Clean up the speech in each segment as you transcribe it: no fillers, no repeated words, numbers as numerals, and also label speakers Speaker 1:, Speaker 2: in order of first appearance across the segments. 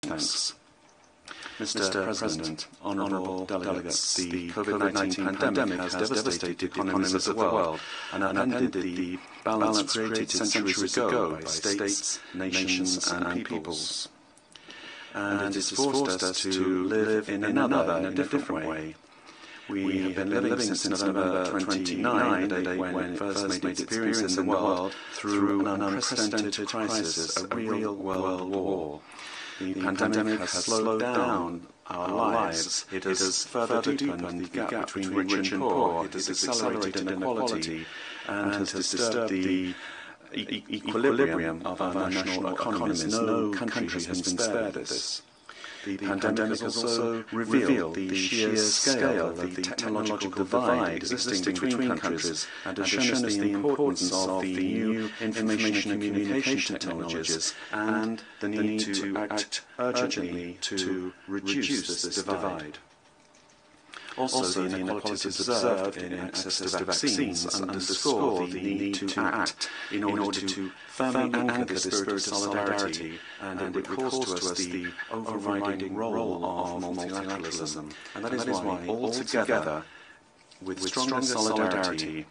Speaker 1: Thanks. Mr. President, honourable delegates, the COVID-19 pandemic has devastated the economies of the world and upended the balance created centuries ago by states, nations and peoples. And it has forced us to live in a different way. We have been living since November 29, the day when it first made its appearance in the world, through an unprecedented crisis, a real world war. The pandemic has slowed down our lives. It has further deepened the gap between rich and poor. It has accelerated inequality and has disturbed the equilibrium of our national economies. No country has been spared of this. The pandemic has also revealed the sheer scale of the technological divide existing between countries and has shown us the importance of the new information and communication technologies and the need to act urgently to reduce this divide. Also, the inequalities observed in access to vaccines underscore the need to act in order to firmly anchor the spirit of solidarity, and it recalls to us the overriding role of multilateralism. And that is why, all together, with stronger solidarity,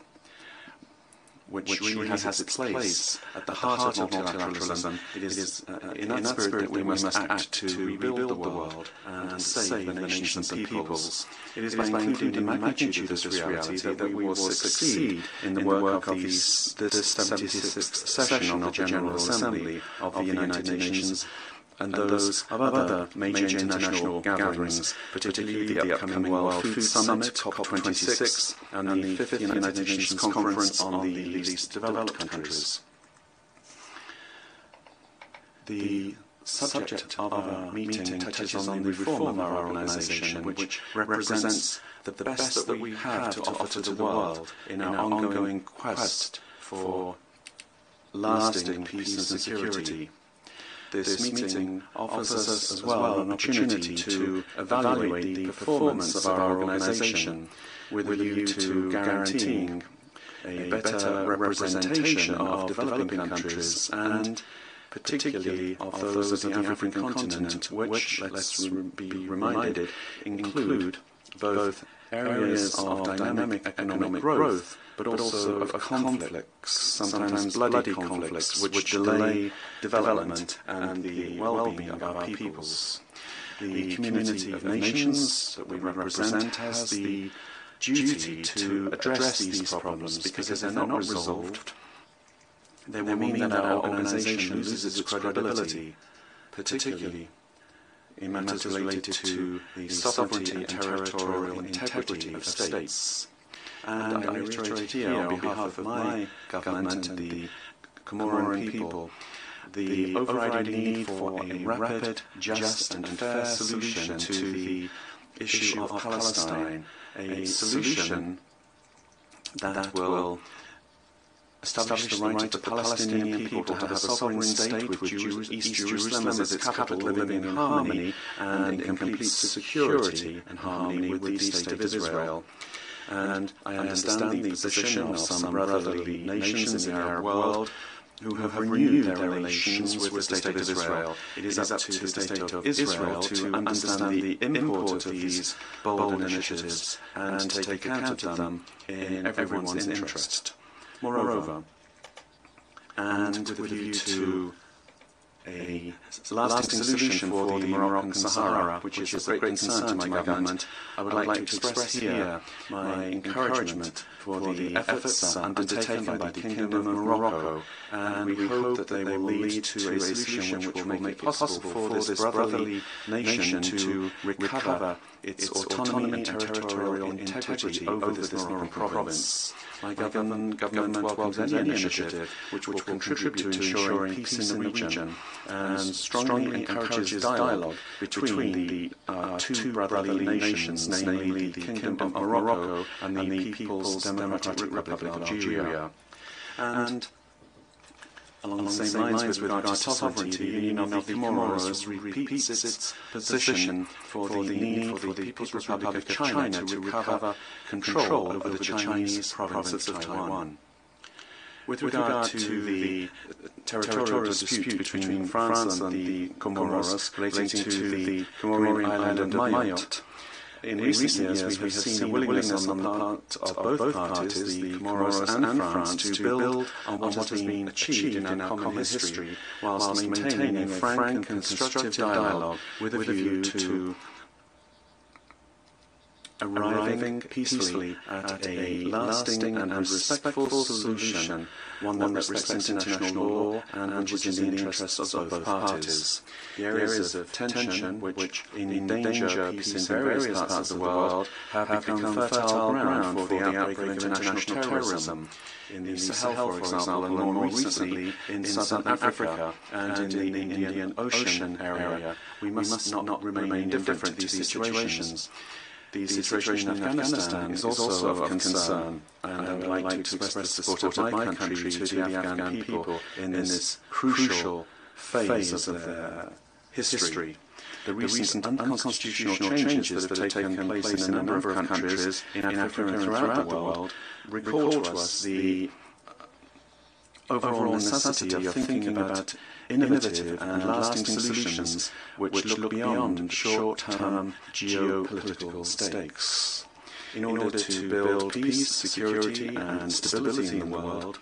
Speaker 1: which really has its place at the heart of multilateralism, it is in that spirit that we must act to rebuild the world and save the nations and peoples. It is by including the magnitude of this reality that we will succeed in the work of this 76th session of the General Assembly of the United Nations and those of other major international gatherings, particularly the upcoming World Food Summit, COP26, and the 5th United Nations Conference on the Least Developed Countries. The subject of our meeting touches on the reform of our organisation, which represents the best that we have to offer to the world in our ongoing quest for lasting peace and security. This meeting offers us as well an opportunity to evaluate the performance of our organisation with a view to guaranteeing a better representation of developing countries and particularly of those of the African continent, which, let's be reminded, include both areas of dynamic economic growth but also of conflicts, sometimes bloody conflicts, which delay development and the well-being of our peoples. The community of nations that we represent has the duty to address these problems, because if they're not resolved, they will mean that our organisation loses its credibility, particularly in matters related to the sovereignty and territorial integrity of states. And I reiterate here, on behalf of my government and the Comoran people, the overriding need for a rapid, just and fair solution to the issue of Palestine, a solution that will establish the right of the Palestinian people to have a sovereign state with East Jerusalem as its capital, living in harmony and in complete security and harmony with the State of Israel. And I understand the position of some brotherly nations in the Arab world who have renewed their relations with the State of Israel. It is up to the State of Israel to understand the import of these bold initiatives and to take account of them in everyone's interest. Moreover, and with a view to a lasting solution for the Moroccan Sahara, which is of great concern to my government, I would like to express here my encouragement for the efforts undertaken by the Kingdom of Morocco, and we hope that they will lead to a solution which will make it possible for this brotherly nation to recover its autonomy and territorial integrity over this Moroccan province. My government welcomes any initiative which will contribute to ensuring peace in the region and strongly encourages dialogue between the two brotherly nations, namely the Kingdom of Morocco and the People's Democratic Republic of Algeria. And along the same lines with regard to sovereignty, the Union of the Comoros repeats its position for the need for the People's Republic of China to recover control over the Chinese province of Taiwan. With regard to the territorial dispute between France and the Comoros relating to the Comorian island of Mayotte, in recent years we have seen a willingness on the part of both parties, the Comoros and France, to build on what has been achieved in our common history, whilst maintaining a frank and constructive dialogue with a view to arriving peacefully at a lasting and respectful solution, one that respects international law and which is in the interests of both parties. The areas of tension which endanger peace in various parts of the world have become fertile ground for the outbreak of international terrorism. In the Sahel, for example, and more recently in southern Africa and in the Indian Ocean area, we must not remain indifferent to these situations. The situation in Afghanistan is also of concern, and I would like to express the support of my country to the Afghan people in this crucial phase of their history. The recent unconstitutional changes that have taken place in a number of countries in Africa and throughout the world recall to us the overall necessity of thinking about innovative and lasting solutions which look beyond short-term geopolitical stakes. In order to build peace, security and stability in the world,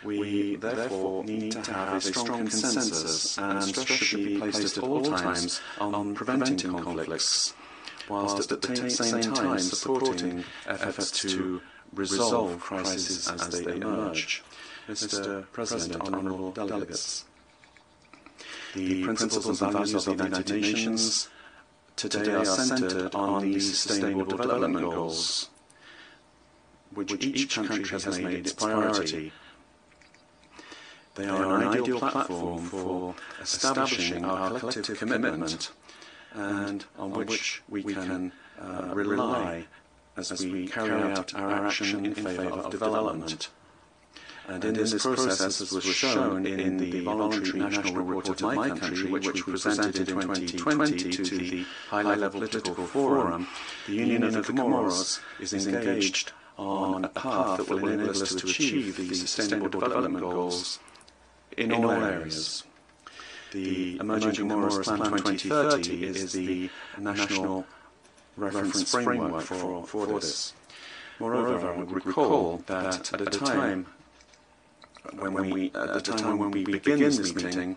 Speaker 1: we therefore need to have a strong consensus, and stress should be placed at all times on preventing conflicts, whilst at the same time supporting efforts to resolve crises as they emerge. Mr. President, honourable delegates, the principles and values of the United Nations today are centred on the Sustainable Development Goals, which each country has made its priority. They are an ideal platform for establishing our collective commitment, and on which we can rely as we carry out our action in favour of development. And in this process, as was shown in the voluntary national report of my country, which we presented in 2020 to the high-level political forum, the Union of the Comoros is engaged on a path that will enable us to achieve the Sustainable Development Goals in all areas. The Emerging Comoros Plan 2030 is the national reference framework for this. Moreover, I would recall that at the time when we begin this meeting,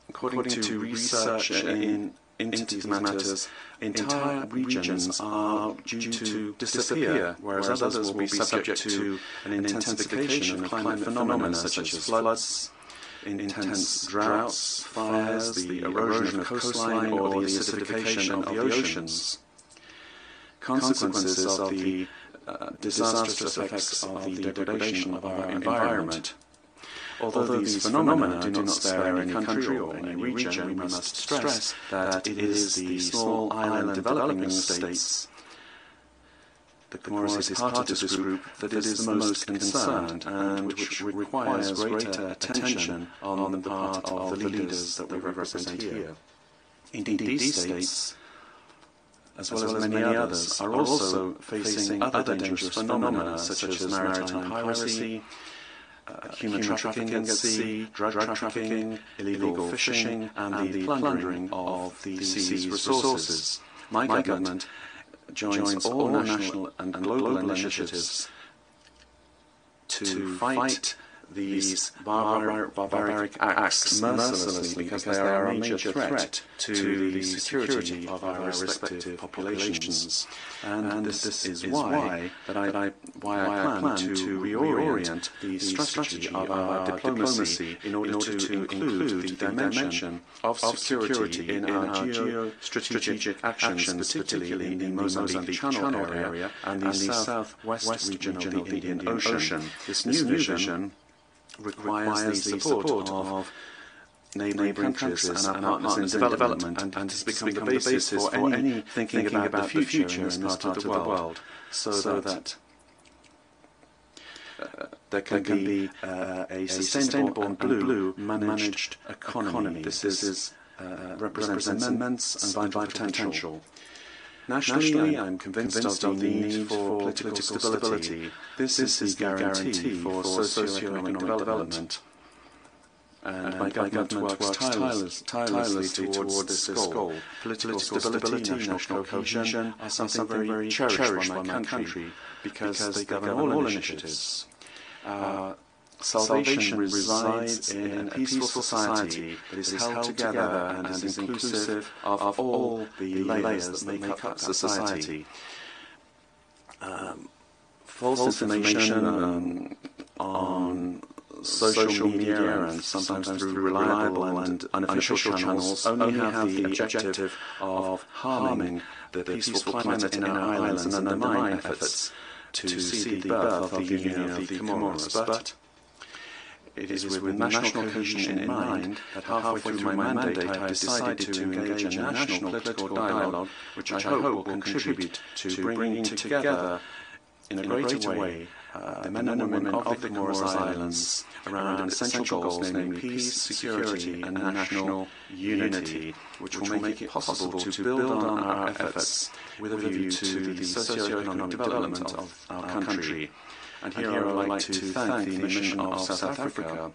Speaker 1: according to research into these matters, entire regions are due to disappear, whereas others will be subject to an intensification of climate phenomena such as floods, intense droughts, fires, the erosion of coastline, or the acidification of the oceans. Consequences of the disastrous effects of the degradation of our environment. Although these phenomena do not spare any country or any region, we must stress that it is the small island developing states, the Comoros is part of this group, that is the most concerned, and which requires greater attention on the part of the leaders that we represent here. Indeed, these states, as well as many others, are also facing other dangerous phenomena such as maritime piracy, human trafficking at sea, drug trafficking, illegal fishing, and the plundering of the sea's resources. My government joins all national and global initiatives to fight these barbaric acts mercilessly, because they are a major threat to the security of our respective populations. And this is why I plan to reorient the strategy of our diplomacy in order to include the dimension of security in our geostrategic actions, particularly in the Mozambique Channel area and the southwest region of the Indian Ocean. This new vision requires the support of neighbouring countries and our partners in development, and has become the basis for any thinking about the future in this part of the world, so that there can be a sustainable and blue managed economy. This represents immense and vital potential. Nationally, I'm convinced of the need for political stability. This is the guarantee for socio-economic development. And my government works tirelessly towards this goal. Political stability, national cohesion are something very cherished by my country because they govern all initiatives. Salvation resides in a peaceful society that is held together and is inclusive of all the layers that make up the society. False information on social media and sometimes through reliable and unofficial channels only have the objective of harming the peaceful climate in our islands and undermine efforts to see the birth of the Union of the Comoros. But it is with national cohesion in mind that halfway through my mandate I have decided to engage in a national political dialogue which I hope will contribute to bringing together in a greater way the men and women of the Comoros Islands around essential goals, namely peace, security and national unity, which will make it possible to build on our efforts with a view to the socio-economic development of our country. And here I would like to thank the mission of South Africa,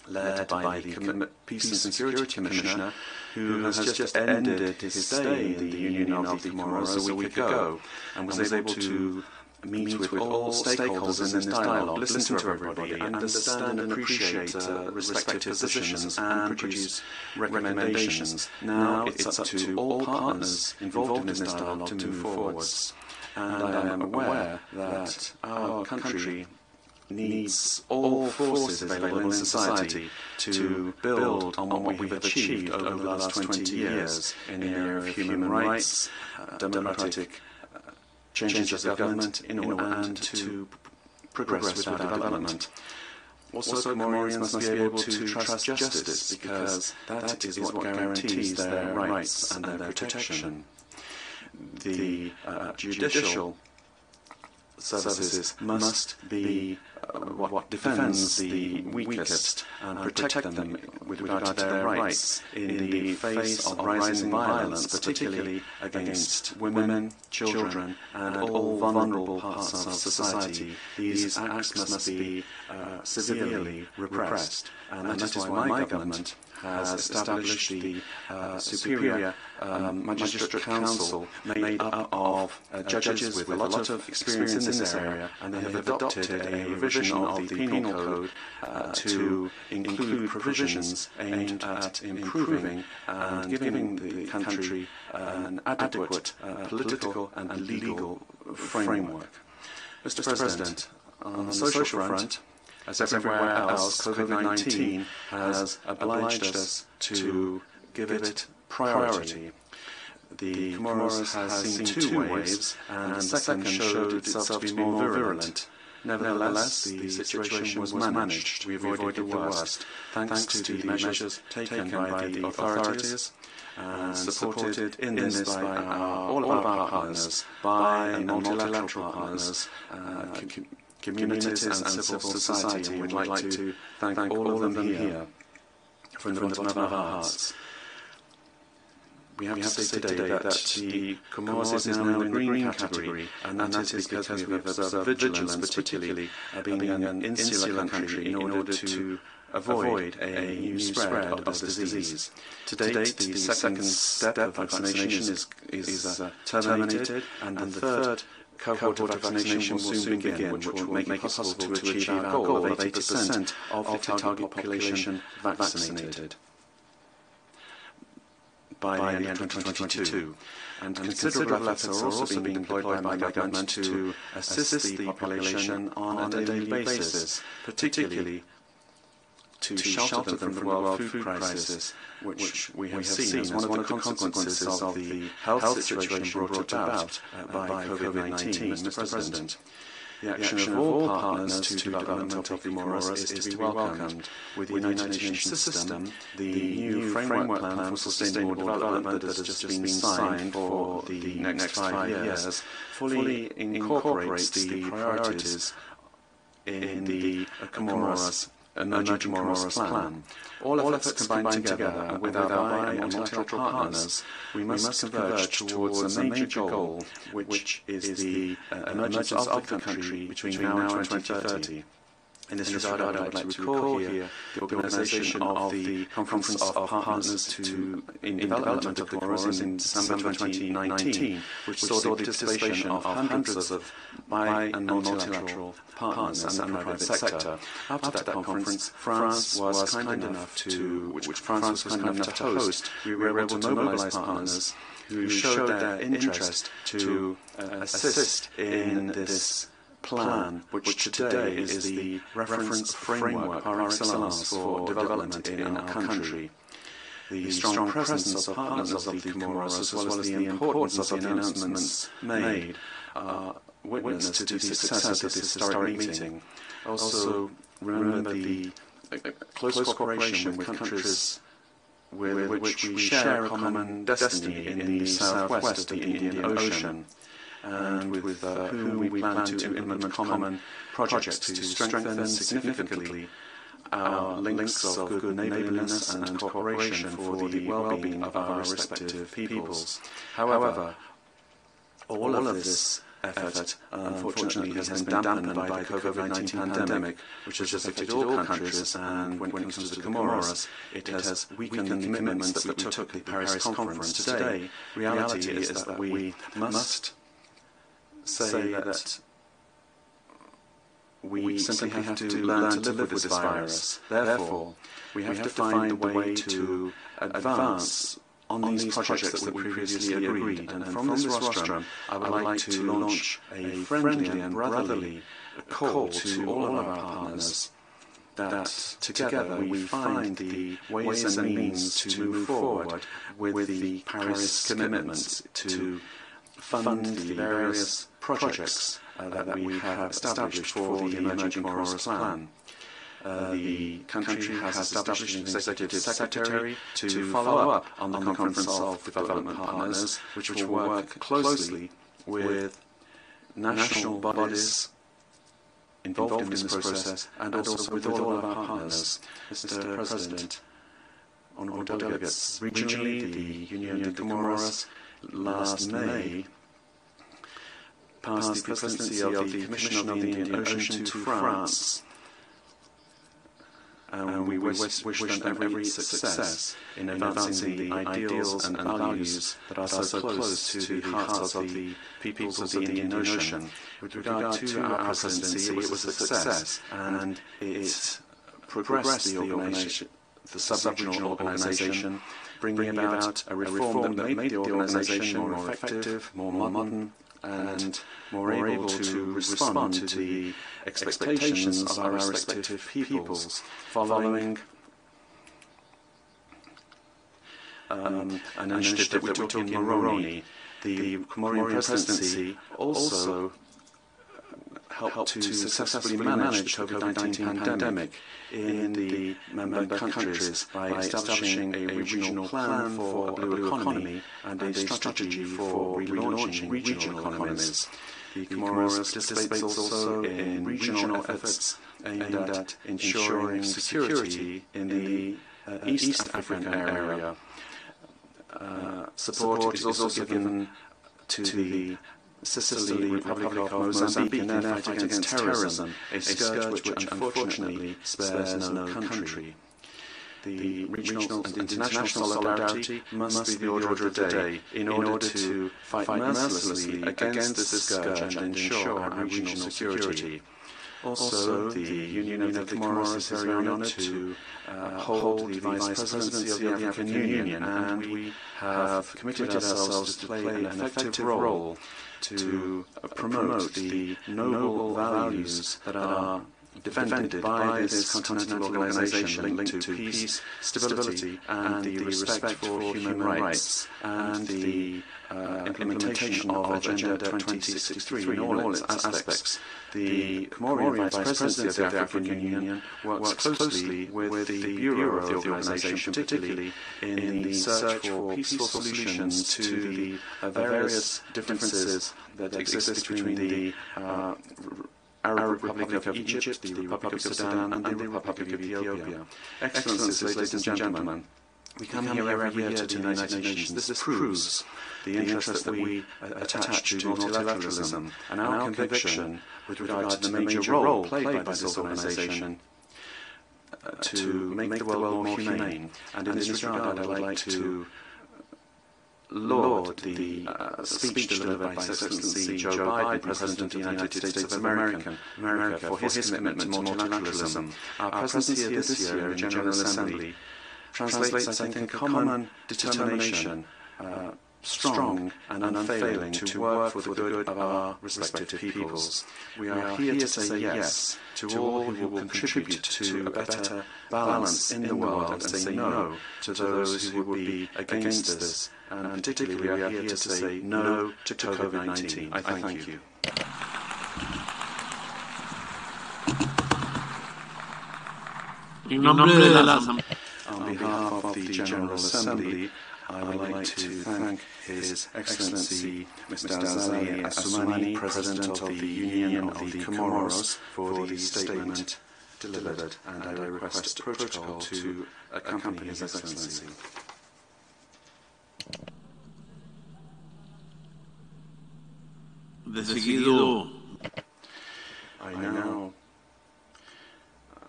Speaker 1: led by the Peace and Security Commissioner, who has just ended his stay in the Union of the Comoros a week ago, and was able to meet with all stakeholders in this dialogue, listen to everybody, understand and appreciate respective positions, and produce recommendations. Now it's up to all partners involved in this dialogue to move forwards. And I am aware that our country needs all forces available in society to build on what we have achieved over the last 20 years in the area of human rights, democratic changes of government, and to progress with our development. Also, Comorians must be able to trust justice because that is what guarantees their rights and their protection. The judicial services must be what defends the weakest and protect them with regard to their rights in the face of rising violence, particularly against women, children and all vulnerable parts of society. These acts must be severely repressed, and that is why my government has established the Superior Magistrate Council made up of judges with a lot of experience in this area, and they have adopted a revision of the Penal Code to include provisions aimed at improving and giving the country an adequate political and legal framework. Mr. President, on the social front, as everywhere else, COVID-19 has obliged us to give it priority. The Comoros has seen two waves, and the second showed itself to be more virulent. Nevertheless, the situation was managed. We avoided the worst, thanks to the measures taken by the authorities, and supported in this by all of our partners, bi and multilateral partners, communities and civil society, and we'd like to thank all of them here from the bottom of our hearts. We have to say today that the Comoros is now in the green category, and that is because we have observed vigilance, particularly being an insular country, in order to avoid a new spread of this disease. To date, the second step of vaccination is terminated, and the third cohort of vaccination will soon begin, which will make it possible to achieve our goal of 80% of the target population vaccinated by the end of 2022. And considerable efforts are also being deployed by my government to assist the population on a daily basis, particularly to shelter them from the world food crisis, which we have seen as one of the consequences of the health situation brought about by COVID-19, Mr. President. The action of all partners to the development of the Comoros is to be welcomed. With the United Nations system, the new framework plan for sustainable development that has just been signed for the next 5 years fully incorporates the priorities in the Comoros emerging tomorrow's plan. All efforts combined together, and with our bi- and multilateral partners, we must converge towards a major goal, which is the emergence of the country between now and 2030. In this regard, I would like to recall here the organisation of the Conference of Partners in Development of the Comoros in December 2019, which saw the participation of hundreds of bi- and multilateral partners and the private sector. After that conference, France was kind enough to host. We were able to mobilise partners who showed their interest to assist in this plan, which today is the reference framework par excellence for development in our country. The strong presence of partners of the Comoros, as well as the importance of the announcements made, are witness to the success of this historic meeting. Also, remember the close cooperation with countries with which we share a common destiny in the southwest of the Indian Ocean, and with whom we plan to implement common projects to strengthen significantly our links of good neighbourliness and cooperation for the well-being of our respective peoples. However, all of this effort, unfortunately, has been dampened by the COVID-19 pandemic, which has affected all countries, and when it comes to the Comoros, it has weakened the commitments that we took at the Paris conference. Today, reality is that we must say that we simply have to learn to live with this virus. Therefore, we have to find a way to advance on these projects that we previously agreed. And from this rostrum, I would like to launch a friendly and brotherly call to all of our partners that together we find the ways and means to move forward with the Paris commitments to fund the various projects that we have established for the Emerging Comoros Plan. The country has established an executive secretary to follow up on the Conference of Development Partners, which will work closely with national bodies involved in this process and also with all of our partners. Mr. President, honourable delegates, regionally, the Union de Comoros last May passed the presidency of the Commission of the Indian Ocean to France, and we wish them every success in advancing the ideals and values that are so close to the hearts of the peoples of the Indian Ocean. With regard to our presidency, it was a success, and it progressed the sub-regional organisation, bringing about a reform that made the organisation more effective, more modern, and more able to respond to the expectations of our respective peoples. Following an initiative that we took in Moroni, the Comorian presidency also helped to successfully manage the COVID-19 pandemic in the member countries by establishing a regional plan for a blue economy and a strategy for relaunching regional economies. The Comoros participates also in regional efforts aimed at ensuring security in the East African area. Support is also given to the Sicily Republic of Mozambique in their fight against terrorism, a scourge which unfortunately spares no country. The regional and international solidarity must be the order of the day in order to fight mercilessly against this scourge and ensure our regional security. Also, the Union of the Comoros is very honoured to hold the Vice Presidency of the African Union, and we have committed ourselves to play an effective role to promote the noble values that are defended by this continental organisation linked to peace, stability, and the respect for human rights, and the implementation of Agenda 2063 in all its aspects. The Comorian Vice Presidency of the African Union works closely with the Bureau of the organisation, particularly in the search for peaceful solutions to the various differences that exist between the Arab Republic of Egypt, the Republic of Sudan, and the Republic of Ethiopia. Excellencies, ladies and gentlemen, we come here every year to the United Nations. This proves the interest that we attach to multilateralism and our conviction with regard to the major role played by this organisation to make the world more humane. And in this regard, I would like to laud the speech delivered by His Excellency Joe Biden, President of the United States of America, for his commitment to multilateralism. Our presence here this year in General Assembly translates, I think, a common determination, strong and unfailing, to work for the good of our respective peoples. We are here to say yes to all who will contribute to a better balance in the world and say no to those who would be against us. And particularly we are here to say no to COVID-19. I thank you. On behalf of the General Assembly, I would like to thank His Excellency Mr. Azali Assoumani, President of the Union of the Comoros, for the statement delivered, and I request protocol to accompany His Excellency.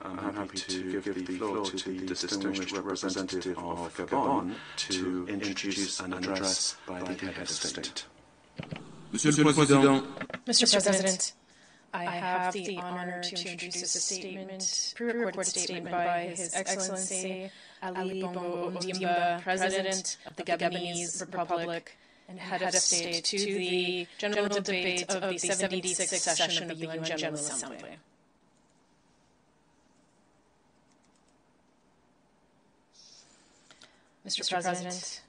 Speaker 1: I'm happy to give the floor to the distinguished representative of Gabon to introduce an address by the head of state.
Speaker 2: Mr. President, I have the honor to introduce a statement, pre-recorded statement by His Excellency Ali Bongo Ondimba, President of the Gabonese Republic and head of state, to the general debate of the 76th session of the UN General Assembly. Mr. President,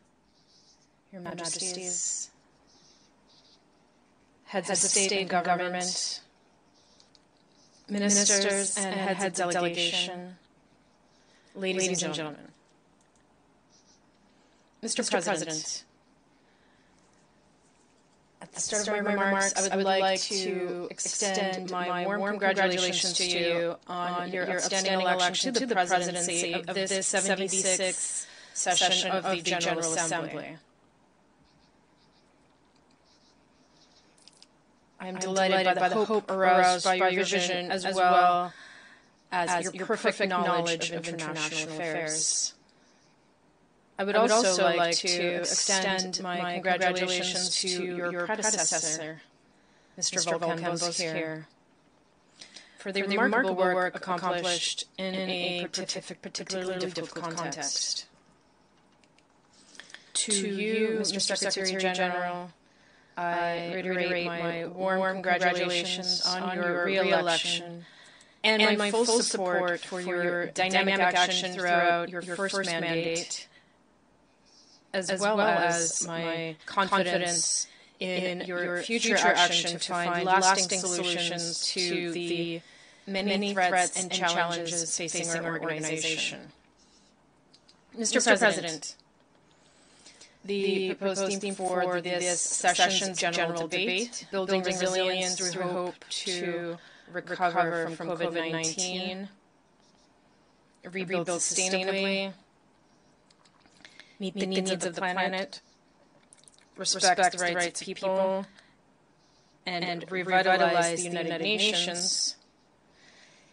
Speaker 2: Your Majesties, heads of state and government, ministers and heads of delegation, ladies and gentlemen. Mr. President, at the start of my remarks, I would like to extend my warm congratulations to you on your outstanding election to the presidency of this 76th session of the General Assembly. I am delighted by the hope aroused by your vision, as well as your perfect knowledge of international affairs. I would also like to extend my congratulations to your predecessor, Mr. Volkan Bozkır, for the remarkable work accomplished in a particularly difficult context. To you, Mr. Secretary General, I reiterate my warm congratulations on your re-election and my full support for your dynamic action throughout your first mandate, as well as my confidence in your future action to find lasting solutions to the many threats and challenges facing our organization. Mr. President, the proposed theme for this session's general debate, building resilience through hope to recover from COVID-19, rebuild sustainably, meet the needs of the planet, respect the rights of people, and revitalize the United Nations,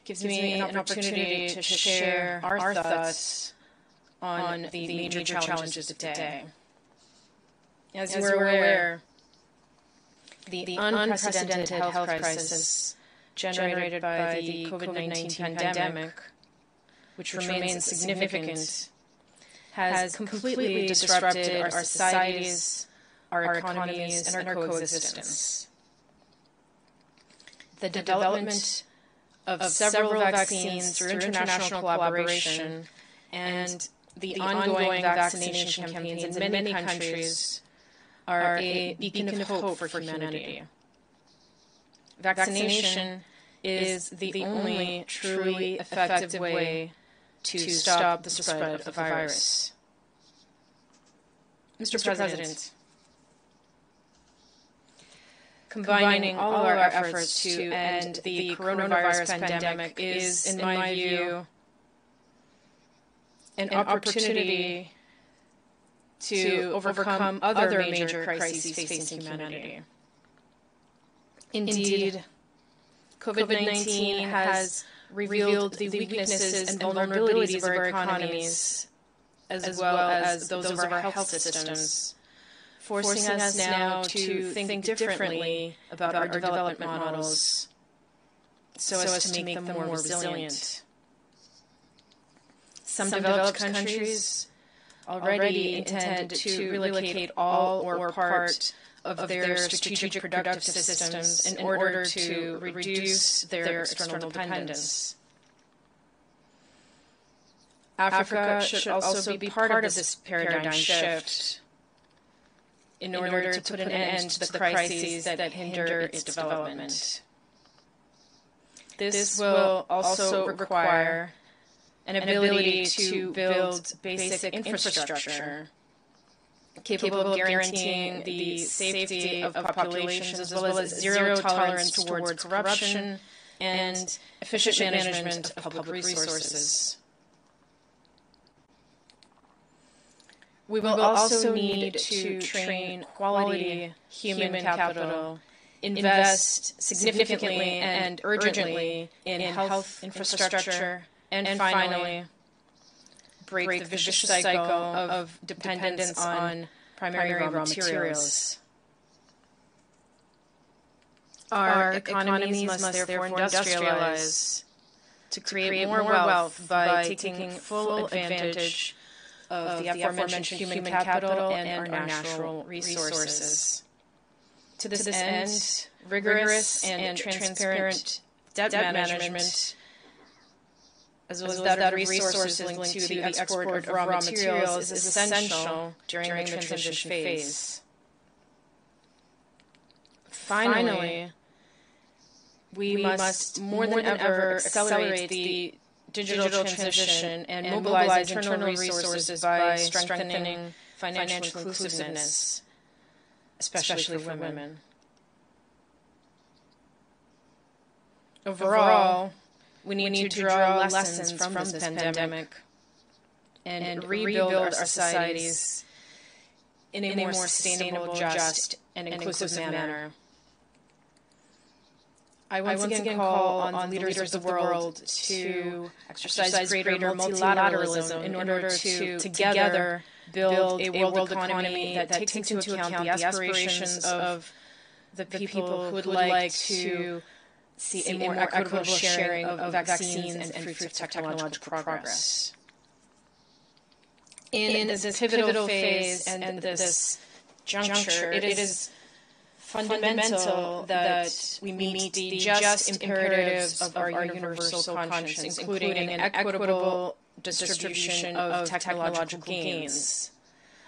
Speaker 2: gives me an opportunity to share our thoughts on the major challenges of today. As you are aware, the unprecedented health crisis generated by the COVID-19 pandemic, which remains significant, has completely disrupted our societies, our economies, and our coexistence. The development of several vaccines through international collaboration and the ongoing vaccination campaigns in many countries are a beacon of hope for humanity. Vaccination is the only truly effective way to stop the spread of the virus. Mr. President, combining all of our efforts to end the coronavirus pandemic is, in my view, an opportunity to overcome other major crises facing humanity. Indeed, COVID-19 has revealed the weaknesses and vulnerabilities of our economies, as well as those of our health systems, forcing us now to think differently about our development models so as to make them more resilient. Some developed countries already intend to relocate all or part of their strategic productive systems in order to reduce their external dependence. Africa should also be part of this paradigm shift in order to put an end to the crises that hinder its development. This will also require an ability to build basic infrastructure capable of guaranteeing the safety of populations as well as zero tolerance towards corruption and efficient management of public resources. We will also need to train quality human capital, invest significantly and urgently in health infrastructure, and finally, break the vicious cycle of dependence on primary raw materials. Our economies must therefore industrialize to create more wealth by taking full advantage of the aforementioned human capital and our natural resources. To this end, rigorous and transparent debt management, as well as that of resources linked to the export of raw materials, is essential during the transition phase. Finally, we must more than ever accelerate the digital transition and mobilize internal resources by strengthening financial inclusiveness, especially for women. Overall, we need to draw lessons from this pandemic and rebuild our societies in a more sustainable, just, and inclusive manner. I once again call on the leaders of the world to exercise greater multilateralism in order to together build a world economy that takes into account the aspirations of the people who would like to see a more equitable sharing of vaccines and fruits of technological progress. In this pivotal phase and this juncture, it is fundamental that we meet the just imperatives of our universal conscience, including an equitable distribution of technological gains.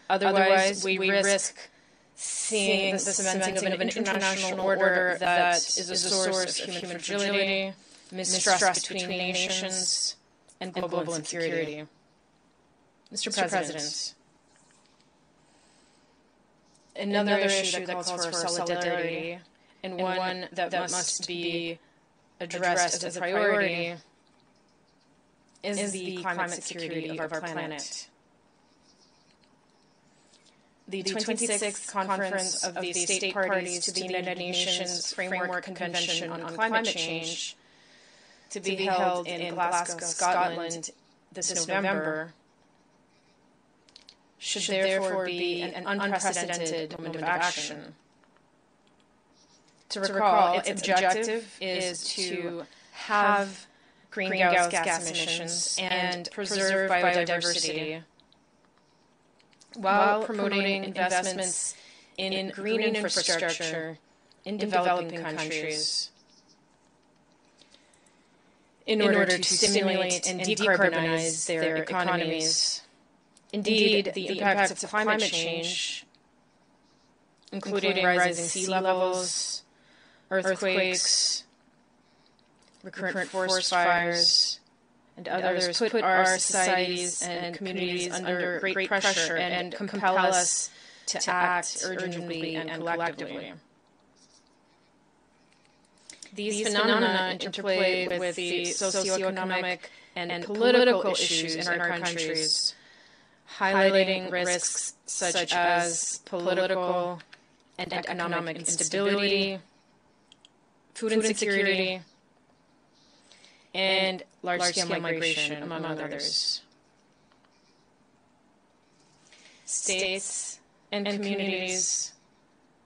Speaker 2: Otherwise, we risk seeing the cementing of an international order that is a source of human fragility, mistrust between nations, and global insecurity. Mr. President, another issue that calls for solidarity, and one that must be addressed as a priority, is the climate security of our planet. The 26th Conference of the State Parties to the United Nations Framework Convention on Climate Change, to be held in Glasgow, Scotland this November, should therefore be an unprecedented moment of action. To recall, its objective is to have greenhouse gas emissions and preserve biodiversity, while promoting investments in green infrastructure in developing countries in order to stimulate and decarbonize their economies. Indeed, the impacts of climate change, including rising sea levels, earthquakes, recurrent forest fires, and others put our societies and communities under great pressure and compel us to act urgently and collectively. These phenomena interplay with the socioeconomic and political issues in our countries, highlighting risks such as political and economic instability, food insecurity, and large-scale migration, among others. States and communities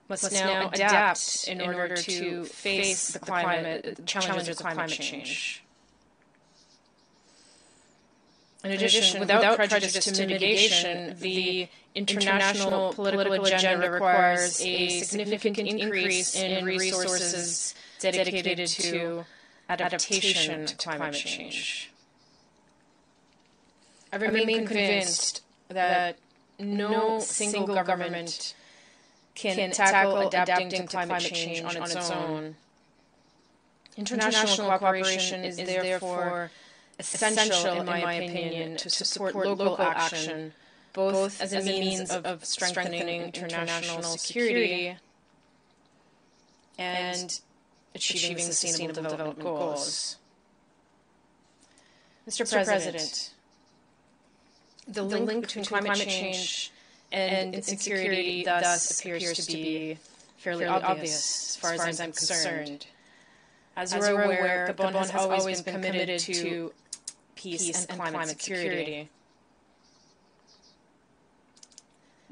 Speaker 2: must now adapt in order to face the challenges of climate change. In addition, without prejudice to mitigation, the international political agenda requires a significant increase in resources dedicated to adaptation to climate change. I remain convinced that no single government can tackle adapting to climate change on its own. International cooperation is therefore essential, in my opinion, to support local action, both as a means of strengthening international security and achieving sustainable development goals. Mr. President, the link between climate change and insecurity thus appears to be fairly obvious, as far as I'm concerned. As you are aware, Gabon has always been committed to peace and climate security.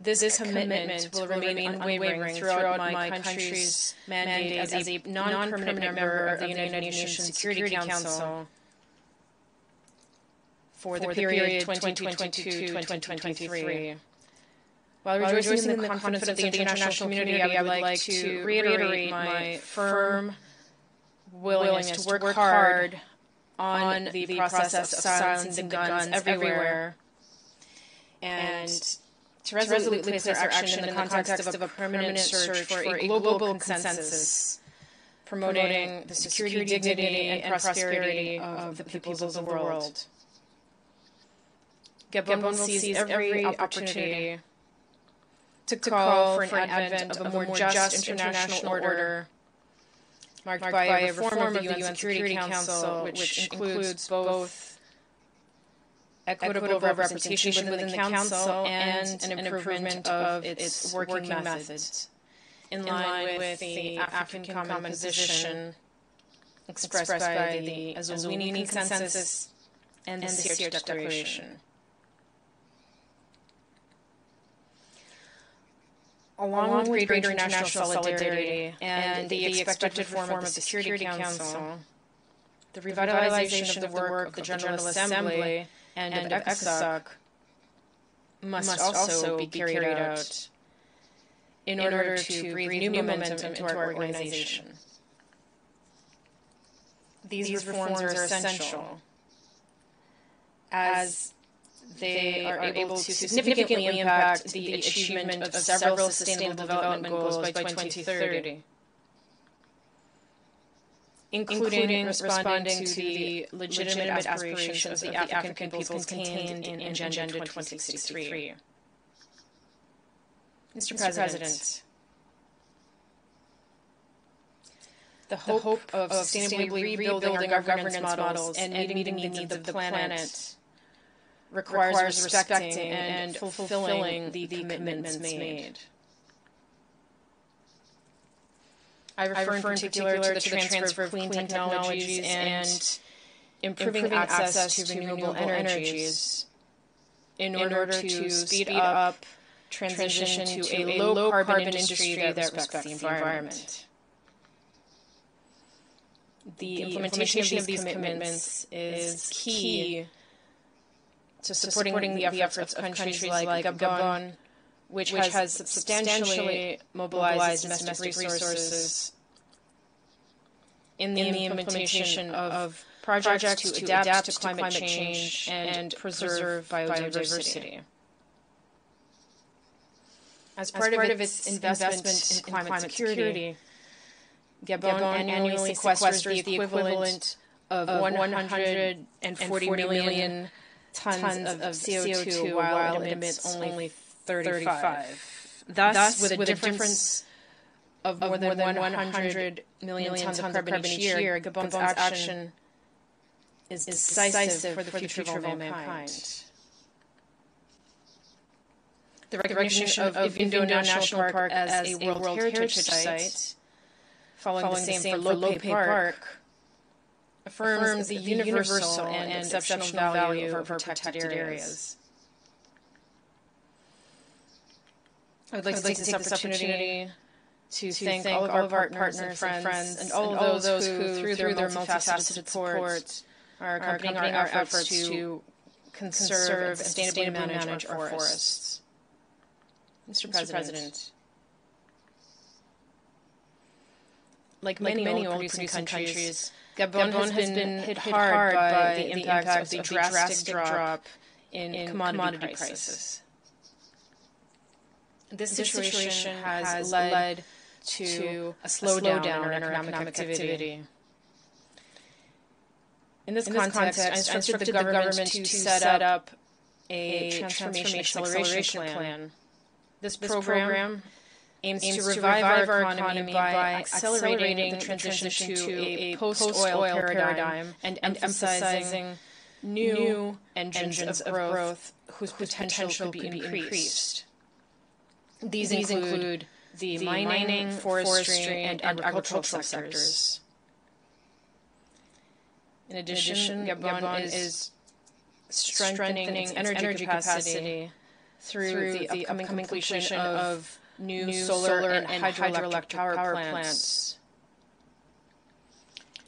Speaker 2: This commitment will remain unwavering throughout my country's mandate as a non-permanent member of the United Nations Security Council for the period 2022-2023. While rejoicing in the confidence of the international community, I would like to reiterate my firm willingness to work hard on the process of silencing the guns everywhere and to resolutely place our action in the context of a permanent search for a global consensus promoting the security, dignity, and prosperity of the peoples of the world. Gabon will seize every opportunity to call for an advent of a more just international order marked by a reform of the UN Security Council, which includes both equitable representation within the Council and an improvement of its working methods, in line with the African Common Position expressed by the Azulini Consensus and the Sierra Declaration. Along with greater international solidarity and the expected reform of the Security Council, the revitalization of the work of the General Assembly and of ECOSOC must also be carried out in order to breathe new momentum into our organization. These reforms are essential as they are able to significantly impact the achievement of several sustainable development goals by 2030, including responding to the legitimate aspirations of the African peoples contained in Agenda 2063. Mr. President, the hope of sustainably rebuilding our governance models and meeting the needs of the planet requires respecting and fulfilling the commitments made. I refer in particular to the transfer of clean technologies and improving access to renewable energies in order to speed up transition to a low-carbon industry that respects the environment. The implementation of these commitments is key to supporting the efforts of countries like Gabon, which has substantially mobilized domestic resources in the implementation of projects to adapt to climate change and preserve biodiversity. As part of its investment in climate security, Gabon annually sequesters the equivalent of 140 million tons of CO2 while it emits only 35. Thus, with a difference of more than 100 million tons of carbon each year, Gabon's action is decisive for the future of all mankind. The recognition of Ivindo National Park as a World Heritage Site, following the same for Lope Park, affirms the universal and exceptional value of our protected areas. I would like to take this opportunity to thank all of our partners and friends and all of those who, through their multifaceted support, are accompanying our efforts to conserve and sustainably manage our forests. Mr. President, like many oil-producing countries, Gabon has been hit hard by the impact of the drastic drop in commodity prices. This situation has led to a slowdown in our economic activity. In this context, I instructed the government to set up a transformation acceleration plan. This program aims to revive our economy by accelerating the transition to a post-oil paradigm and emphasizing new engines of growth whose potential could be increased. These include the mining, forestry, and agricultural sectors. In addition, Gabon is strengthening its energy capacity through the upcoming completion of new solar and hydroelectric power plants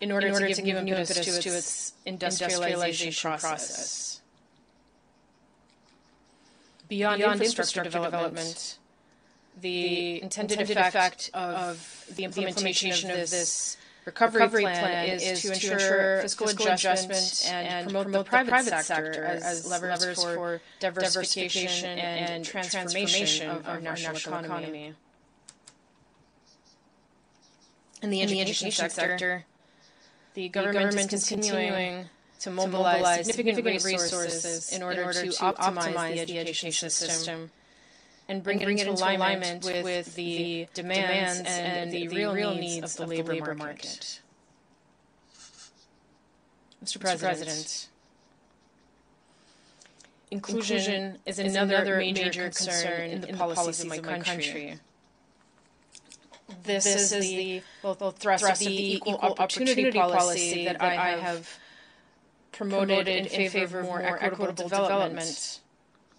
Speaker 2: in order to give new impetus to its industrialization process. Beyond infrastructure development, the intended effect of the implementation of this recovery plan is to ensure fiscal adjustment and promote the private sector as levers for diversification and transformation of our national economy. In the education sector, the government is continuing to mobilize significant resources in order to optimize the education system and bring it into alignment with the demands and the real needs of the labor market. Mr. President, inclusion is another major concern in the policies of my country. This is the thrust of the equal opportunity policy that I have promoted in favor of more equitable development,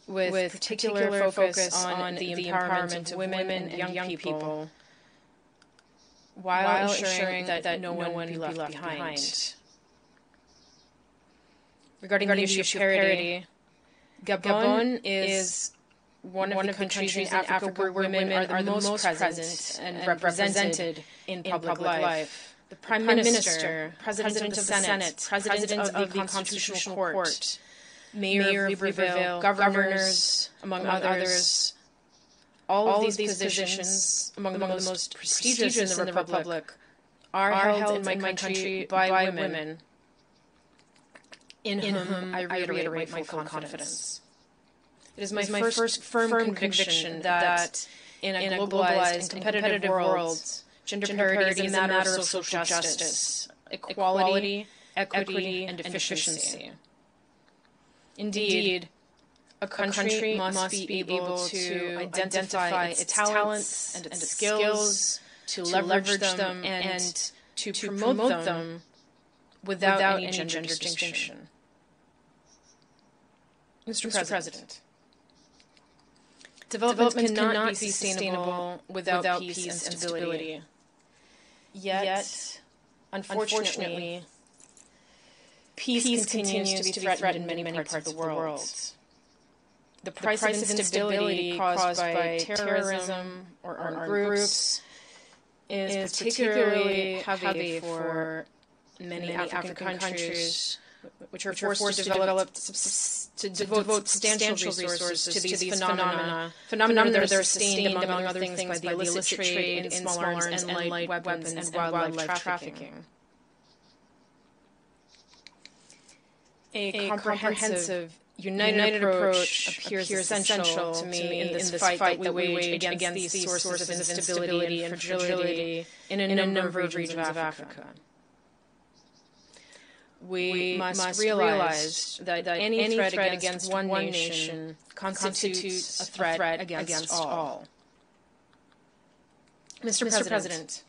Speaker 2: with particular focus on the empowerment of women and young people, while ensuring that no one be left behind. Regarding the issue of parity, Gabon is one of the countries in Africa where women are the most present and represented in public life. The Prime Minister, President of the Senate, President of the Constitutional Court, Mayor of Libreville, governors, among others. All of these positions, among the most prestigious in the Republic, are held in my country by women, in whom I reiterate my full confidence. It is my first firm conviction that in a globalized and competitive world, gender parity is a matter of social justice, equality, equity, and efficiency. Indeed, a country must be able to identify its talents and its skills, to leverage them, and to promote them without any gender distinction. Mr. President, development cannot be sustainable without peace and stability. Yet, unfortunately, peace continues to be threatened in many parts of the world. The price of instability caused by terrorism or armed groups is particularly heavy for many African countries, which are forced to devote substantial resources to these phenomena that are sustained, among other things, by the illicit trade in small arms and light weapons and wildlife trafficking. A comprehensive united approach appears essential to me in this fight that we wage against these sources of instability and fragility in a number of regions of Africa. We must realize that any threat against one nation constitutes a threat against all. Mr. President,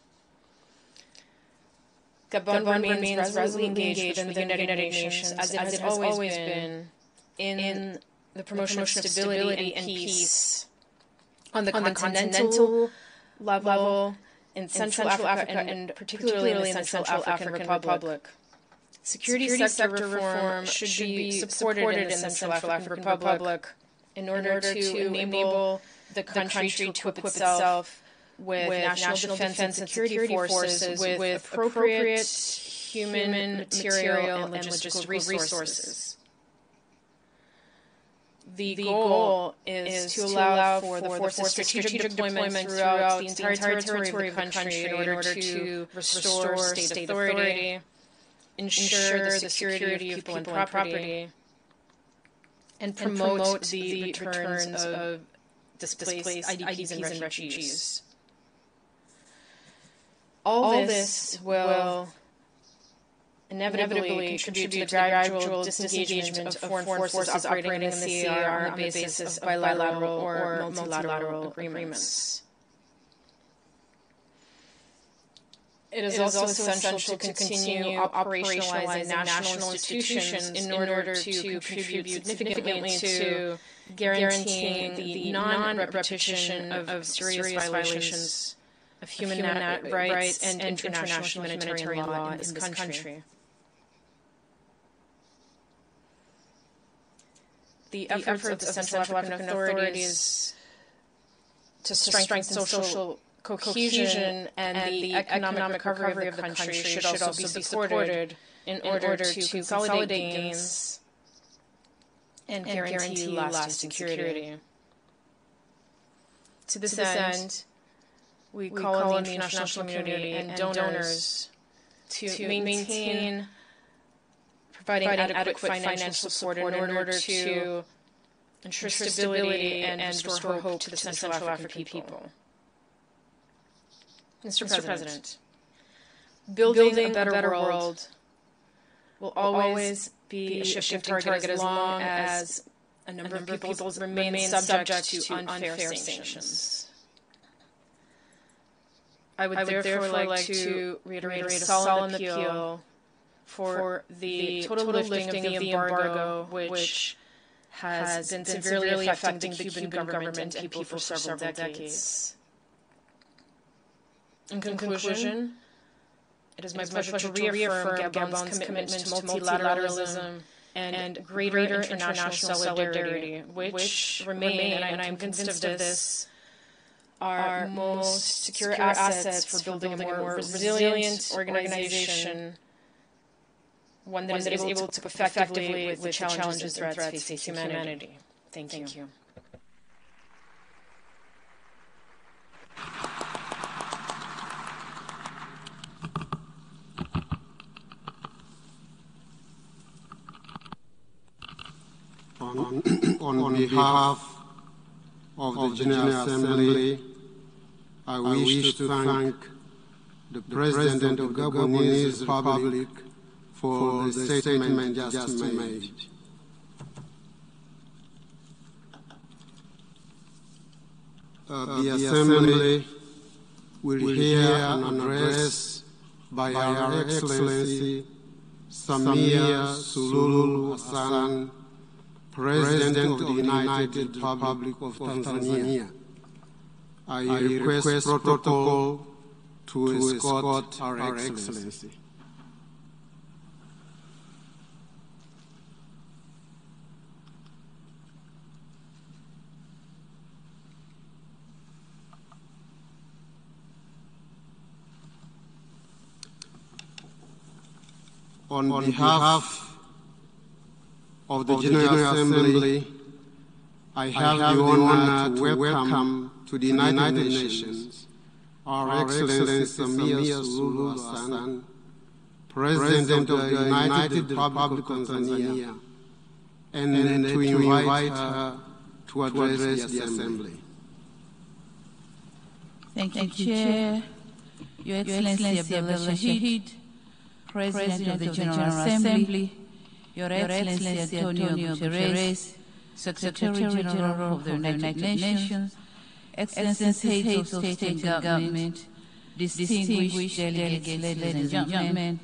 Speaker 2: Gabon remains resolutely engaged with the United Nations as it has always been in the promotion of stability and peace on the continental level in Central Africa and particularly in the Central African Republic. Security sector reform should be supported in the Central African Republic in order to enable the country to equip itself with national defense and security forces with appropriate human, material, and logistical resources. The goal is to allow for the force's strategic deployment throughout the entire territory of the country in order to restore state authority, ensure the security of people and property, and promote the returns of displaced IDPs and refugees. All this will inevitably contribute to the gradual disengagement of foreign forces operating in the CAR on the basis of bilateral or multilateral agreements. It is also essential to continue operationalizing national institutions in order to contribute significantly to guaranteeing the non-repetition of serious violations of human rights and international humanitarian law in this country. The efforts of the Central African authorities to strengthen social cohesion and the economic recovery of the country should also be supported in order to consolidate gains and guarantee lasting security. To this end, we call on the international community and donors to maintain providing adequate financial support in order to ensure stability and restore hope to the Central African people. Mr. President, building a better world will always be a shifting target as long as a number of people remain subject to unfair sanctions. I would therefore like to reiterate a solemn appeal for the total lifting of the embargo, which has been severely affecting the Cuban government and people for several decades. In conclusion, it is my pleasure to reaffirm Gabon's commitment to multilateralism and greater international solidarity, which remain, and I am convinced of this, our most secure assets for building a more resilient organization, one that is able to cope effectively with the challenges and threats facing humanity. Thank you.
Speaker 3: On behalf of the General Assembly, I wish to thank the President of the Gabonese Republic for the statement just made. The Assembly will hear an address by Our Excellency Samia Suluhu Hassan, President of the United Republic of Tanzania. I request protocol to escort Our Excellency. On behalf of the General Assembly, I have the honor to welcome to the United Nations Our Excellency Samia Suluhu Hassan, President of the United Republic of Tanzania, and to invite her to address the Assembly.
Speaker 4: Thank you, Chair. Your Excellency Abdullah Shahid, President of the General Assembly, Your Excellency Antonio Guterres, Secretary General of the United Nations, Excellencies, Heads of State and Government, distinguished delegates, ladies and gentlemen,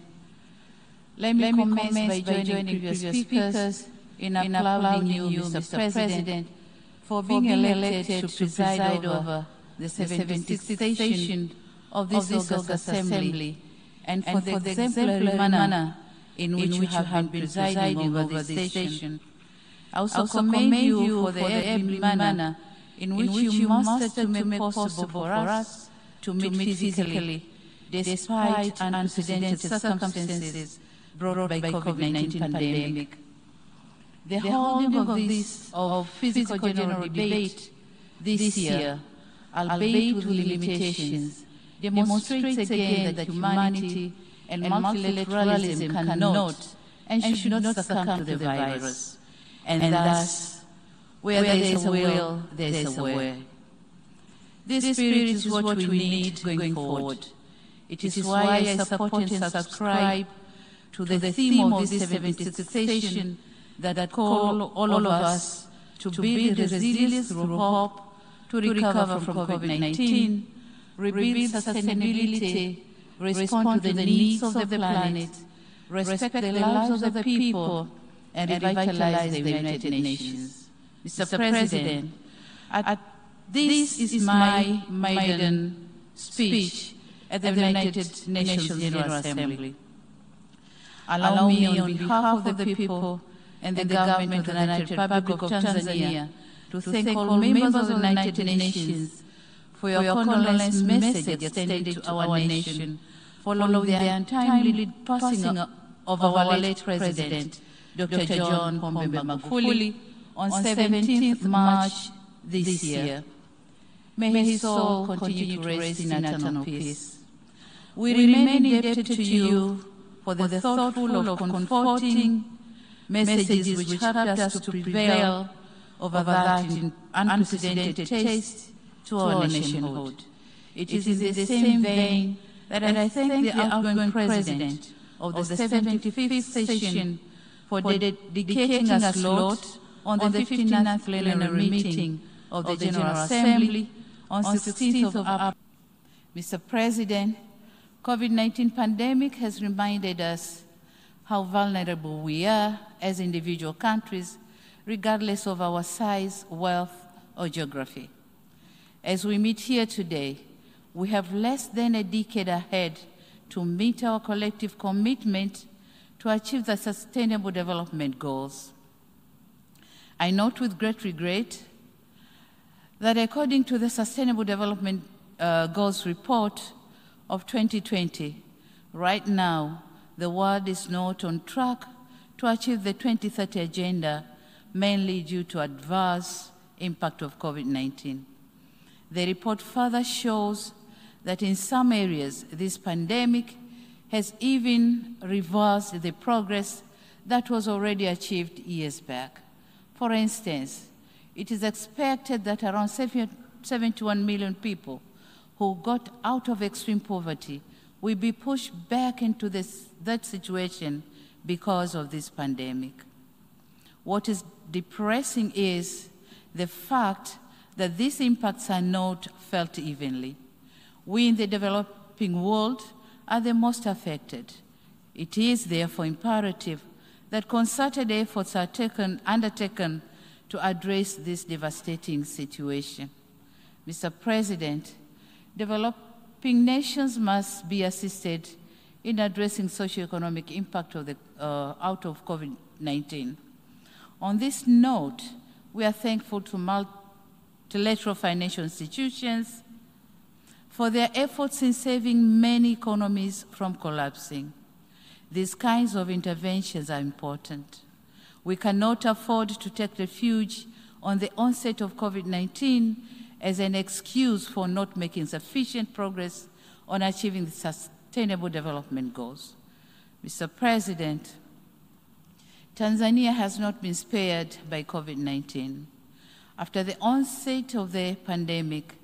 Speaker 4: let me commence by joining previous speakers in applauding you, Mr. President, for being elected to preside over the 76th session of this August Assembly, and for the exemplary manner in which you have been presiding over this session. I also commend you for the able manner in which you mastered to make possible for us to meet physically, despite unprecedented circumstances brought by COVID-19 pandemic. The holding of this physical general debate this year, albeit with limitations, demonstrates again that humanity and multilateralism cannot and should not succumb to the virus. And thus, where there is a will, there is a way. This spirit is what we need going forward. It is why I support and subscribe to the theme of this 76th session that call all of us to build resilience through hope, to recover from COVID-19, rebuild sustainability, respond to the needs of the planet, respect the lives of the people, and revitalize the United Nations. Mr. President, this is my maiden speech at the United Nations General Assembly. Allow me, on behalf of the people and the government of the United Republic of Tanzania, to thank all members of the United Nations for your condolence message extended to our nation following the untimely passing of our late President, Dr. John Pombe Magufuli, on 17th March this year. May his soul continue to rest in eternal peace. We remain indebted to you for the thoughtful of comforting messages which helped us to prevail over that unprecedented taste to our nationhood. It is in the same vein that I thank the outgoing President of the 75th session for dedicating a slot on the 59th plenary meeting of the General Assembly on 16th of April. Mr. President, COVID-19 pandemic has reminded us how vulnerable we are as individual countries, regardless of our size, wealth, or geography. As we meet here today, we have less than a decade ahead to meet our collective commitment to achieve the Sustainable Development Goals. I note with great regret that according to the Sustainable Development Goals report of 2020, right now, the world is not on track to achieve the 2030 agenda, mainly due to adverse impact of COVID-19. The report further shows that in some areas, this pandemic has even reversed the progress that was already achieved years back. For instance, it is expected that around 71 million people who got out of extreme poverty will be pushed back into that situation because of this pandemic. What is depressing is the fact that these impacts are not felt evenly. We in the developing world are the most affected. It is therefore imperative that concerted efforts are undertaken to address this devastating situation. Mr. President, developing nations must be assisted in addressing socioeconomic impact of out of COVID-19. On this note, we are thankful to multilateral financial institutions for their efforts in saving many economies from collapsing. These kinds of interventions are important. We cannot afford to take refuge on the onset of COVID-19 as an excuse for not making sufficient progress on achieving the Sustainable Development Goals. Mr. President, Tanzania has not been spared by COVID-19. After the onset of the pandemic,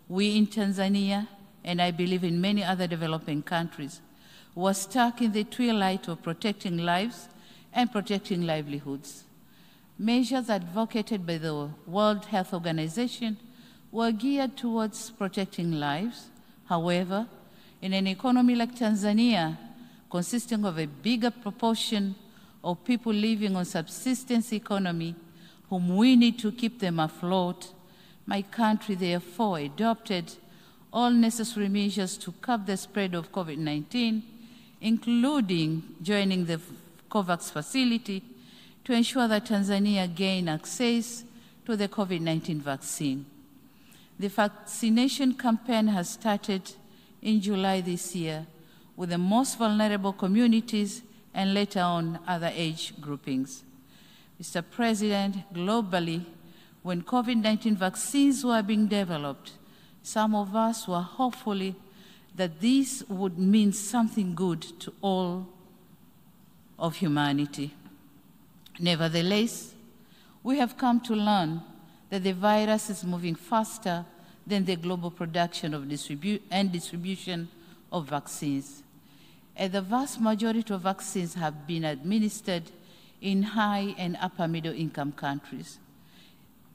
Speaker 4: we in Tanzania, and I believe in many other developing countries, were stuck in the twilight of protecting lives and protecting livelihoods. Measures advocated by the World Health Organization were geared towards protecting lives. However, in an economy like Tanzania, consisting of a bigger proportion of people living on subsistence economy, whom we need to keep them afloat, my country therefore adopted all necessary measures to curb the spread of COVID-19, including joining the COVAX facility to ensure that Tanzania gain access to the COVID-19 vaccine. The vaccination campaign has started in July this year with the most vulnerable communities and later on other age groupings. Mr. President, globally, when COVID-19 vaccines were being developed, some of us were hopeful that this would mean something good to all of humanity. Nevertheless, we have come to learn that the virus is moving faster than the global production of and distribution of vaccines. And the vast majority of vaccines have been administered in high and upper middle income countries.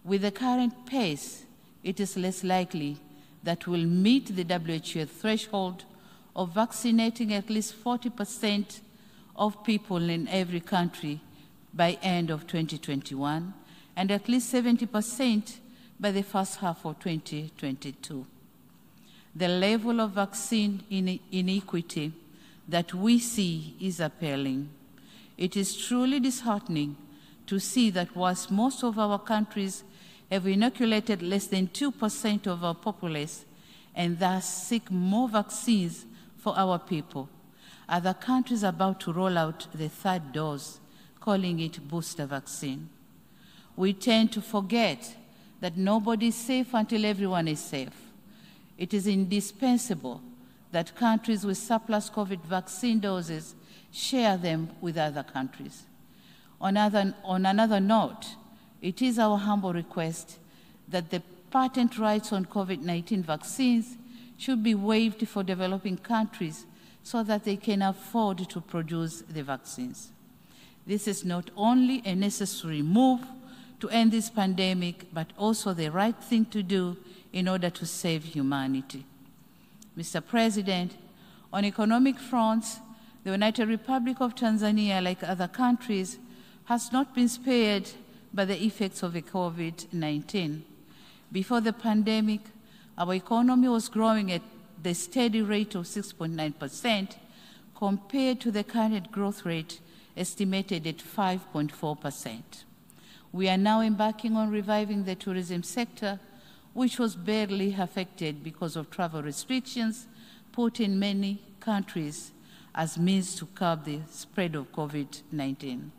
Speaker 4: With the current pace, it is less likely that we'll meet the WHO threshold of vaccinating at least 40% of people in every country by end of 2021, and at least 70% by the first half of 2022. The level of vaccine inequity that we see is appalling. It is truly disheartening to see that whilst most of our countries have inoculated less than 2% of our populace and thus seek more vaccines for our people, other countries are about to roll out the third dose, calling it booster vaccine. We tend to forget that nobody is safe until everyone is safe. It is indispensable that countries with surplus COVID vaccine doses share them with other countries. On another note, it is our humble request that the patent rights on COVID-19 vaccines should be waived for developing countries so that they can afford to produce the vaccines. This is not only a necessary move to end this pandemic, but also the right thing to do in order to save humanity. Mr. President, on economic fronts, the United Republic of Tanzania, like other countries, has not been spared by the effects of the COVID-19. Before the pandemic, our economy was growing at the steady rate of 6.9% compared to the current growth rate estimated at 5.4%. We are now embarking on reviving the tourism sector, which was badly affected because of travel restrictions put in many countries as means to curb the spread of COVID-19.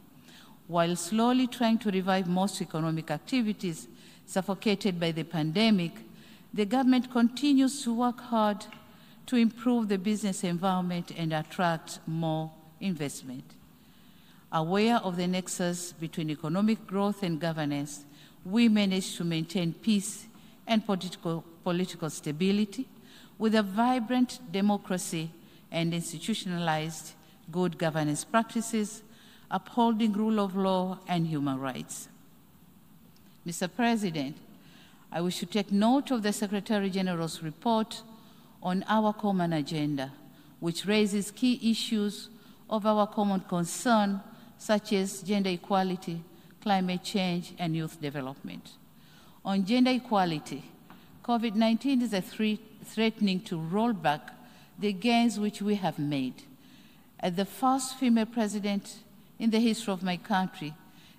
Speaker 4: While slowly trying to revive most economic activities suffocated by the pandemic, the government continues to work hard to improve the business environment and attract more investment. Aware of the nexus between economic growth and governance, we managed to maintain peace and political stability with a vibrant democracy and institutionalized good governance practices, upholding rule of law and human rights. Mr. President, I wish to take note of the Secretary General's report on our common agenda, which raises key issues of our common concern, such as gender equality, climate change, and youth development. On gender equality, COVID-19 is threatening to roll back the gains which we have made. As the first female president in the history of my country,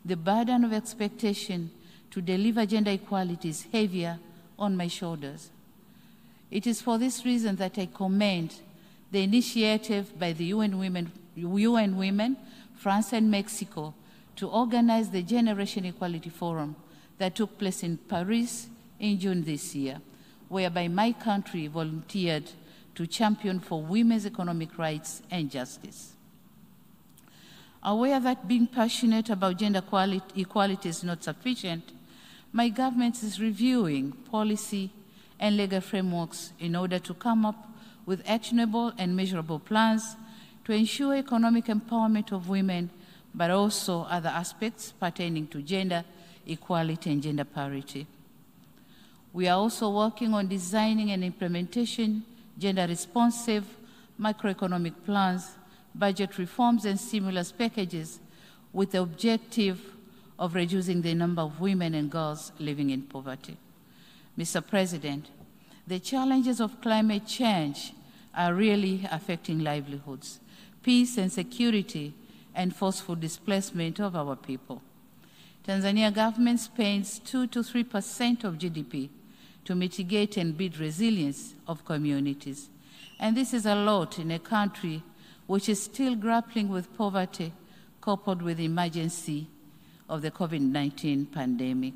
Speaker 4: the burden of expectation to deliver gender equality is heavier on my shoulders. It is for this reason that I commend the initiative by the UN Women, France and Mexico to organize the Generation Equality Forum that took place in Paris in June this year, whereby my country volunteered to champion for women's economic rights and justice. Aware that being passionate about gender equality is not sufficient, my government is reviewing policy and legal frameworks in order to come up with actionable and measurable plans to ensure economic empowerment of women, but also other aspects pertaining to gender equality and gender parity. We are also working on designing and implementation gender-responsive macroeconomic plans, budget reforms, and stimulus packages with the objective of reducing the number of women and girls living in poverty. Mr. President, the challenges of climate change are really affecting livelihoods, peace and security, and forceful displacement of our people. Tanzania government spends 2 to 3% of GDP to mitigate and build resilience of communities. And this is a lot in a country which is still grappling with poverty coupled with the emergency of the COVID-19 pandemic.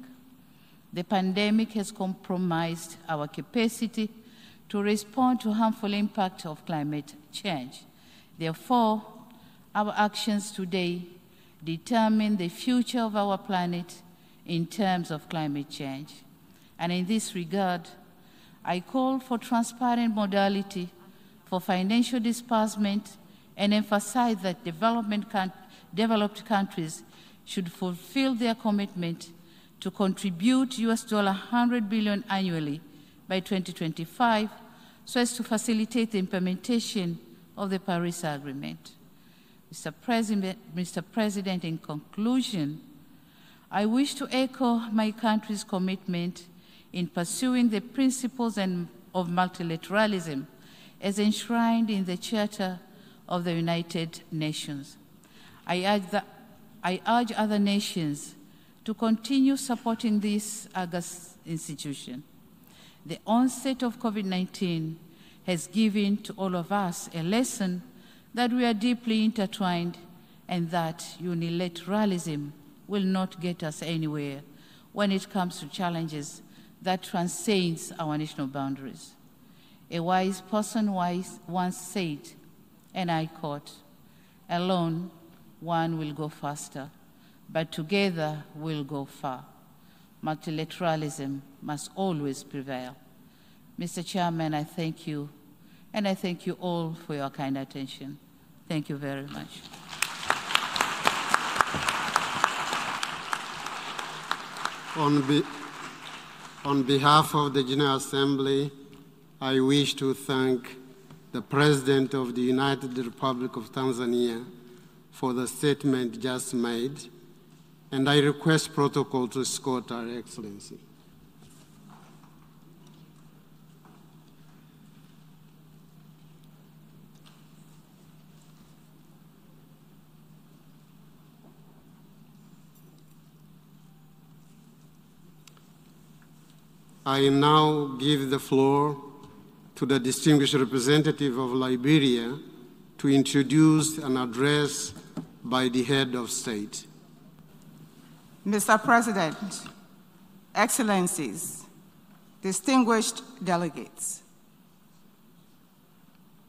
Speaker 4: The pandemic has compromised our capacity to respond to harmful impact of climate change. Therefore, our actions today determine the future of our planet in terms of climate change. And in this regard, I call for transparent modality for financial disbursement and emphasize that developed countries should fulfill their commitment to contribute $100 billion annually by 2025 so as to facilitate the implementation of the Paris Agreement. Mr. President, in conclusion, I wish to echo my country's commitment in pursuing the principles of multilateralism as enshrined in the Charter of the United Nations. I urge other nations to continue supporting this august institution. The onset of COVID-19 has given to all of us a lesson that we are deeply intertwined and that unilateralism will not get us anywhere when it comes to challenges that transcends our national boundaries. A wise person once said, and I quote, "Alone, one will go faster, but together we'll go far. Multilateralism must always prevail." Mr. Chairman, I thank you, and I thank you all for your kind attention. Thank you very much.
Speaker 3: On behalf of the General Assembly, I wish to thank the President of the United Republic of Tanzania for the statement just made, and I request protocol to escort Her Excellency. I now give the floor to the distinguished representative of Liberia to introduce an address by the head of state.
Speaker 5: Mr. President, Excellencies, distinguished delegates,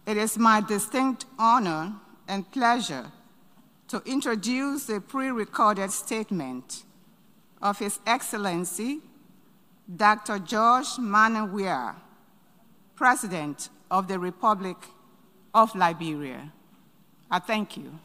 Speaker 5: it is my distinct honor and pleasure to introduce a pre-recorded statement of His Excellency Dr. George Manawia, President of the Republic of Liberia. I thank you.